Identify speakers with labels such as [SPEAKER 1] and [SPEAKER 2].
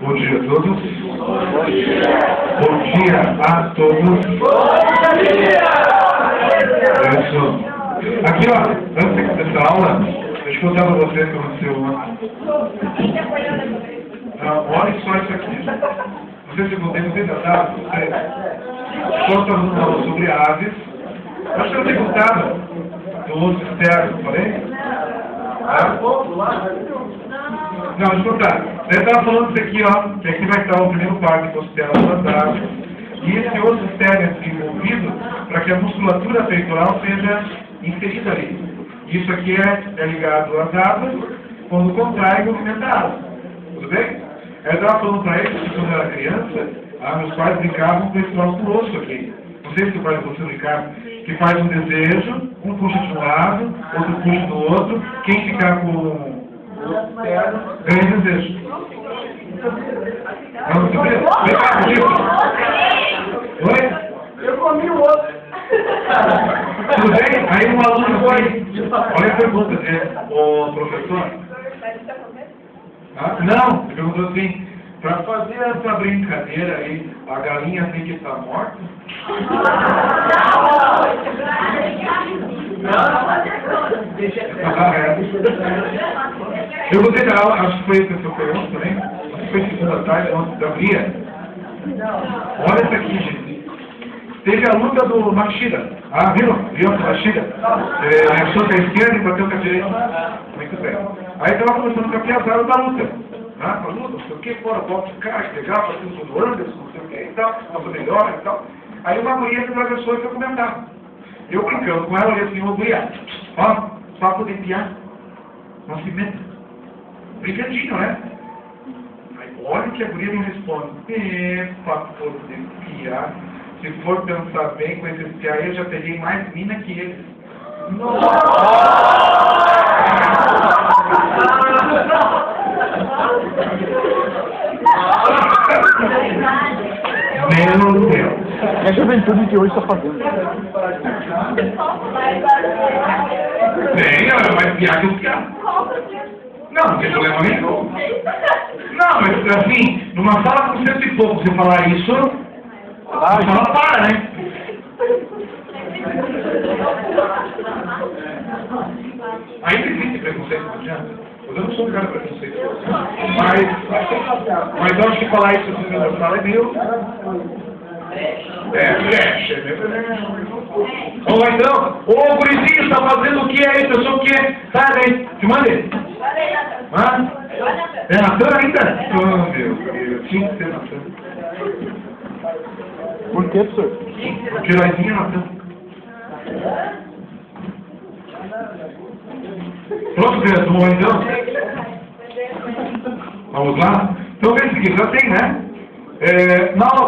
[SPEAKER 1] Bom dia a todos. Bom dia a todos.
[SPEAKER 2] Bom dia!
[SPEAKER 1] Isso. Aqui, ó, antes de começar a aula, deixa eu contar pra vocês o que aconteceu ontem. Olha só isso aqui. Não sei se eu contei, não sei se eu estava, não sei. Só estava numa aula sobre aves. Acho que eu não tenho contado do uso externo, falei? Não, deixa eu contar. Eu estava falando isso aqui, ó, que aqui vai estar o primeiro par de costelas das aves. E esse osso externo é desenvolvido para que a musculatura peitoral seja inserida ali. Isso aqui é ligado às asas, quando contrai, movimenta a asa. Tudo bem? Eu estava falando para eles que quando eu era criança, meus pais brincavam com esse nosso osso aqui. Não sei se o pai de vocês brincavam, que faz um desejo, um puxa de um lado, outro puxa do outro, quem ficar com o externo ganha desejo. Não, você vê? Vem cá, disso. Oi?
[SPEAKER 2] Eu comi o outro.
[SPEAKER 1] Tudo bem? Aí um aluno foi. Olha a pergunta dele, o professor. Não, ele perguntou assim, para fazer essa brincadeira aí, a galinha tem que estar morta? Eu vou ter aula, acho que foi esse que foi ontem também, acho que foi segunda tarde, ontem da Bria. Olha isso aqui, gente. Teve a luta do Machida. Viram? Viram o Machida? Achou com a esquerda e bateu com a direita. Muito bem. Aí estava começando com a piazada da luta. A luta, não sei o que, fora, boxe, cara, que legal, fazendo tudo do Anderson, não sei o que e tal, nossa melhor e tal. Aí uma guria me atravessou e foi comentar. Eu brincando com ela, eu falei assim, ô guria, ó, papo de piar, não se meta. Brincadinho, né? Aí olha o que a guria me responde. Papo de piar. Se for pensar bem com esses piar aí, eu já peguei mais mina que eles. Meu Deus.
[SPEAKER 3] É a juventude de hoje está fazendo.
[SPEAKER 1] Tem, é mais piar que os piar. Não tem problema nenhum. Não, mas assim, numa sala com 100 e pouco, você falar isso, a sala para, né? Ainda existe preconceito, não adianta. Eu não sou um cara preconceituoso. Mas eu acho que falar isso assim na sala é meio. Brecha, é meio. Ou então, ô gurizinho, tá fazendo o que aí? Pessoal, o que? Sai daí, te mande. É Natan ainda? Oh, meu Deus, tinha que ser Natan.
[SPEAKER 3] Por que, professor?
[SPEAKER 1] Porque Laizinha é Natan. Pronto, criança, vamos lá então? Vamos lá? Então, vê o seguinte, já tem, né? Na aula